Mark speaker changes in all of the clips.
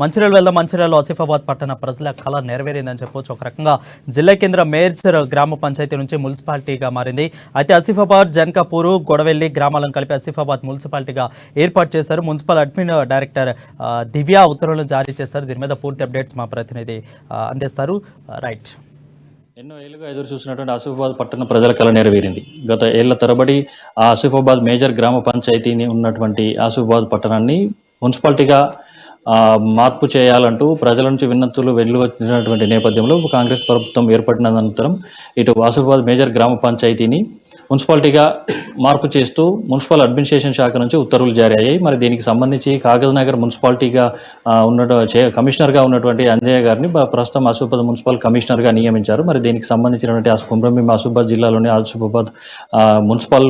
Speaker 1: మంచిర్యాల వెళ్దాం. మంచిర్యాలలో ఆసిఫాబాద్ పట్టణ ప్రజల కళ నెరవేరిందని చెప్పొచ్చు. ఒక రకంగా జిల్లా కేంద్ర మేడ్చర్ గ్రామ పంచాయతీ నుంచి మున్సిపాలిటీగా మారింది. అయితే ఆసిఫాబాద్, జనకాపూర్, గొడవెల్లి గ్రామాలను కలిపి ఆసిఫాబాద్ మున్సిపాలిటీగా ఏర్పాటు చేశారు. మున్సిపల్ అడ్మిన్ డైరెక్టర్ దివ్య ఉత్తర్వులను జారీ చేశారు. దీని మీద పూర్తి అప్డేట్స్ మా ప్రతినిధి అందిస్తారు. రైట్.
Speaker 2: ఎన్నో ఏళ్లుగా ఎదురు చూసినటువంటి ఆసిఫాబాద్ పట్టణ ప్రజల కళ నెరవేరింది. గత ఏళ్ల తరబడి ఆ ఆసిఫాబాద్ మేజర్ గ్రామ పంచాయతీని ఉన్నటువంటి ఆసిఫాబాద్ పట్టణాన్ని మున్సిపాలిటీగా మార్పు చేయాలంటూ ప్రజల నుంచి విన్నతులు వెల్లువచ్చినటువంటి నేపథ్యంలో కాంగ్రెస్ ప్రభుత్వం ఏర్పడిన అనంతరం ఇటు ఆసిఫాబాద్ మేజర్ గ్రామ పంచాయతీని మున్సిపాలిటీగా మార్పు చేస్తూ మున్సిపల్ అడ్మినిస్ట్రేషన్ శాఖ నుంచి ఉత్తర్వులు జారీ అయ్యాయి. మరి దీనికి సంబంధించి కాగజ్నగర్ మున్సిపాలిటీగా కమిషనర్గా ఉన్నటువంటి అంజయ్య గారిని ప్రస్తుతం ఆసిఫాబాద్ మున్సిపల్ కమిషనర్గా నియమించారు. మరి దీనికి సంబంధించినటువంటి కుమ్రంభీం ఆసిఫాబాద్ జిల్లాలోని ఆసిఫాబాద్ మున్సిపల్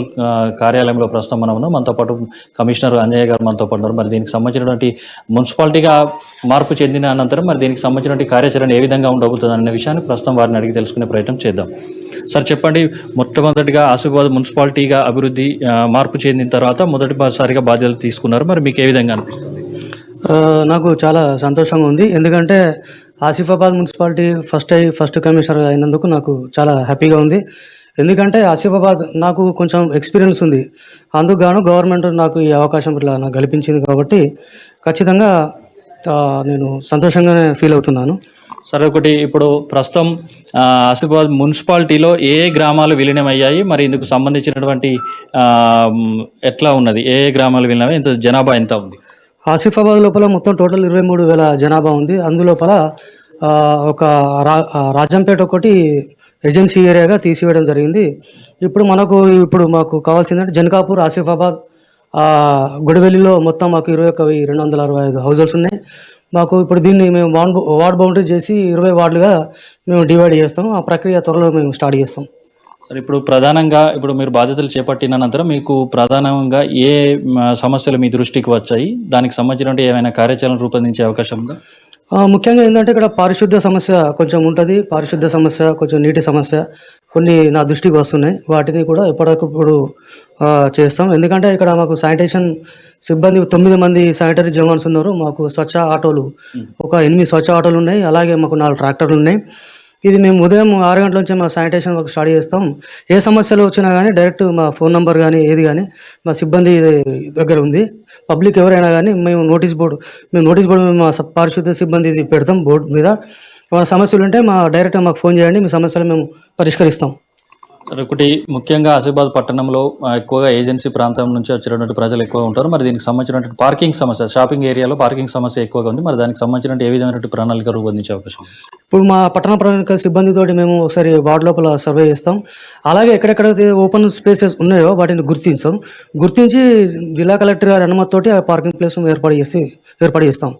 Speaker 2: కార్యాలయంలో ప్రస్తుతం మనం ఉన్నాం. మనతో పాటు కమిషనర్ అంజయ్య గారు మనతో పాటు ఉన్నారు. మరి దీనికి సంబంధించినటువంటి మున్సిపాలిటీగా మార్పు చెందిన అనంతరం మరి దీనికి సంబంధించినటువంటి కార్యాచరణ ఏ విధంగా ఉండబోతుంది అనే విషయాన్ని ప్రస్తుతం వారిని అడిగి తెలుసుకునే ప్రయత్నం చేద్దాం. సార్ చెప్పండి, మొట్టమొదటిగా ఆసిఫాబాద్ మున్సిపాలిటీగా అభివృద్ధి మార్పు చెందిన తర్వాత మొదటిసారిగా బాధ్యతలు తీసుకున్నారు. మరి మీకు ఏ విధంగా అనిపిస్తుంది?
Speaker 3: నాకు చాలా సంతోషంగా ఉంది. ఎందుకంటే ఆసిఫాబాద్ మున్సిపాలిటీ ఫస్ట్ కమిషనర్ అయినందుకు నాకు చాలా హ్యాపీగా ఉంది. ఎందుకంటే ఆసిఫాబాద్ నాకు కొంచెం ఎక్స్పీరియన్స్ ఉంది. అందుకు గాను గవర్నమెంట్ నాకు ఈ అవకాశం ఇట్లా నాకు కల్పించింది కాబట్టి ఖచ్చితంగా నేను సంతోషంగానే ఫీల్ అవుతున్నాను.
Speaker 2: సరే, ఒకటి ఇప్పుడు ప్రస్తుతం ఆసిఫాబాద్ మున్సిపాలిటీలో ఏ గ్రామాలు విలీనమయ్యాయి, మరి ఇందుకు సంబంధించినటువంటి ఎట్లా ఉన్నది, ఏ గ్రామాలు విలీనమై ఎంత జనాభా ఎంత ఉంది?
Speaker 3: ఆసిఫాబాద్ లోపల మొత్తం టోటల్ 23,000 జనాభా ఉంది. అందులోపల ఒక రాజంపేట ఒకటి ఏజెన్సీ ఏరియాగా తీసివేయడం జరిగింది. ఇప్పుడు మాకు కావాల్సిందంటే జనకాపూర్, ఆసిఫాబాద్, గుడివెల్లిలో మొత్తం మాకు 21,265 హౌజెస్ ఉన్నాయి. మాకు ఇప్పుడు దీన్ని మేము వార్డ్ బౌండరీ చేసి 20 వార్డులుగా మేము డివైడ్ చేస్తాం. ఆ ప్రక్రియ త్వరలో మేము స్టార్ట్ చేస్తాం.
Speaker 2: సరే, ఇప్పుడు ప్రధానంగా మీరు బాధ్యతలు చేపట్టిన అనంతరం మీకు ప్రధానంగా ఏ సమస్యలు మీ దృష్టికి వచ్చాయి, దానికి సంబంధించిన ఏమైనా కార్యాచరణ రూపొందించే అవకాశం ఉందా?
Speaker 3: ముఖ్యంగా ఏంటంటే ఇక్కడ పారిశుద్ధ్య సమస్య కొంచెం ఉంటుంది. పారిశుద్ధ్య సమస్య, కొంచెం నీటి సమస్య కొన్ని నా దృష్టికి వస్తున్నాయి. వాటిని కూడా ఎప్పటికప్పుడు చేస్తాం. ఎందుకంటే ఇక్కడ మాకు శానిటేషన్ సిబ్బంది 9 మంది శానిటరీ జవాన్స్ ఉన్నారు. మాకు స్వచ్ఛ ఆటోలు ఒక 8 స్వచ్ఛ ఆటోలు ఉన్నాయి. అలాగే మాకు 4 ట్రాక్టర్లు ఉన్నాయి. ఇది మేము ఉదయం 6 గంటల నుంచి మా శానిటేషన్ వర్క్ స్టార్ట్ చేస్తాం. ఏ సమస్యలు వచ్చినా కానీ డైరెక్ట్ మా ఫోన్ నెంబర్ కానీ ఏది కానీ మా సిబ్బంది దగ్గర ఉంది. పబ్లిక్ ఎవరైనా కానీ మేము నోటీస్ బోర్డు మా పారిశుద్ధ్య సిబ్బంది ఇది పెడతాం. బోర్డు మీద మా సమస్యలు ఉంటే డైరెక్ట్గా మాకు ఫోన్ చేయండి, మీ సమస్యలు మేము పరిష్కరిస్తాం.
Speaker 2: ఒకటి ముఖ్యంగా ఆసిఫాబాద్ పట్టణంలో ఎక్కువగా ఏజెన్సీ ప్రాంతం నుంచి వచ్చినటువంటి ప్రజలు ఎక్కువ ఉంటారు. మరి దీనికి సంబంధించినటువంటి పార్కింగ్ సమస్య, షాపింగ్ ఏరియాలో పార్కింగ్ సమస్య ఎక్కువగా ఉంది. మరి దానికి సంబంధించిన ఏ విధమైనటువంటి ప్రణాళిక రూపొందించే అవకాశం?
Speaker 3: ఇప్పుడు మా పట్టణ ప్రణాళిక సిబ్బందితోటి మేము ఒకసారి వార్డు లోపల సర్వే చేస్తాం. అలాగే ఎక్కడెక్కడైతే ఓపెన్ స్పేసెస్ ఉన్నాయో వాటిని గుర్తించి జిల్లా కలెక్టర్ గారి అనుమతితోటి ఆ పార్కింగ్ ప్లేస్ ఏర్పాటు చేస్తాం.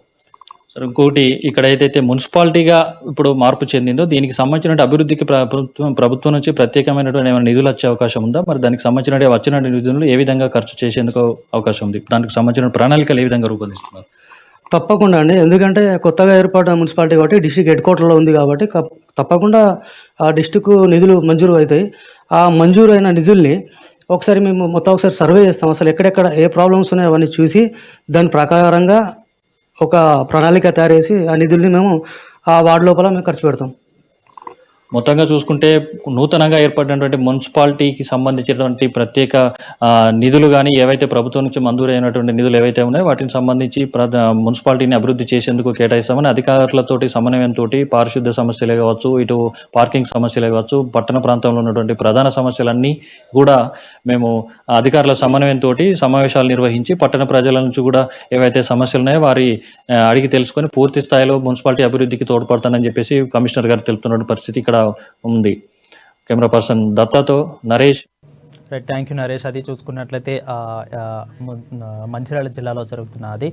Speaker 2: సరే, ఇంకోటి ఇక్కడ ఏదైతే మున్సిపాలిటీగా ఇప్పుడు మార్పు చెందిందో దీనికి సంబంధించిన అభివృద్ధికి ప్రభుత్వం నుంచి ప్రత్యేకమైనటువంటి ఏమైనా నిధులు వచ్చే అవకాశం ఉందా? మరి దానికి సంబంధించిన వచ్చిన నిధులను ఏ విధంగా ఖర్చు చేసేందుకు అవకాశం ఉంది? దానికి సంబంధించిన ప్రణాళికలు ఏ విధంగా రూపొందిస్తున్నారు?
Speaker 3: తప్పకుండా అండి. ఎందుకంటే కొత్తగా ఏర్పాటు మున్సిపాలిటీ కాబట్టి డిస్ట్రిక్ట్ హెడ్ క్వార్టర్లో ఉంది కాబట్టి తప్పకుండా ఆ డిస్ట్రిక్ట్ నిధులు మంజూరు అవుతాయి. ఆ మంజూరు అయిన నిధుల్ని ఒకసారి మేము ఒకసారి సర్వే చేస్తాం. అసలు ఎక్కడెక్కడ ఏ ప్రాబ్లమ్స్ ఉన్నాయో అవన్నీ చూసి దాని ప్రకారంగా ఒక ప్రణాళిక తయారు చేసి ఆ నిధుల్ని మేము ఆ వార్డు లోపల మేము ఖర్చు పెడతాం.
Speaker 2: మొత్తంగా చూసుకుంటే నూతనంగా ఏర్పడినటువంటి మున్సిపాలిటీకి సంబంధించినటువంటి ప్రత్యేక నిధులు కానీ ఏవైతే ప్రభుత్వం నుంచి మంజూరైనటువంటి నిధులు ఏవైతే ఉన్నాయో వాటిని సంబంధించి మున్సిపాలిటీని అభివృద్ధి చేసేందుకు కేటాయిస్తామని అధికారులతోటి సమన్వయంతో పారిశుద్ధ్య సమస్యలే కావచ్చు, ఇటు పార్కింగ్ సమస్యలే కావచ్చు, పట్టణ ప్రాంతంలో ఉన్నటువంటి ప్రధాన సమస్యలన్నీ కూడా మేము అధికారుల సమన్వయంతో సమావేశాలు నిర్వహించి పట్టణ ప్రజల నుంచి కూడా ఏవైతే సమస్యలు ఉన్నాయో వారి అడిగి తెలుసుకొని పూర్తి స్థాయిలో మున్సిపాలిటీ అభివృద్ధికి తోడ్పడతానని చెప్పేసి కమిషనర్ గారు తెలుపుతున్న పరిస్థితి ఇక్కడ ఉంది. కెమెరా పర్సన్ దత్తాతో Naresh.
Speaker 1: Right, thank you Naresh. అది చూసుకున్నట్లయితే మంచిర్యాల జిల్లాలో జరుగుతున్న అది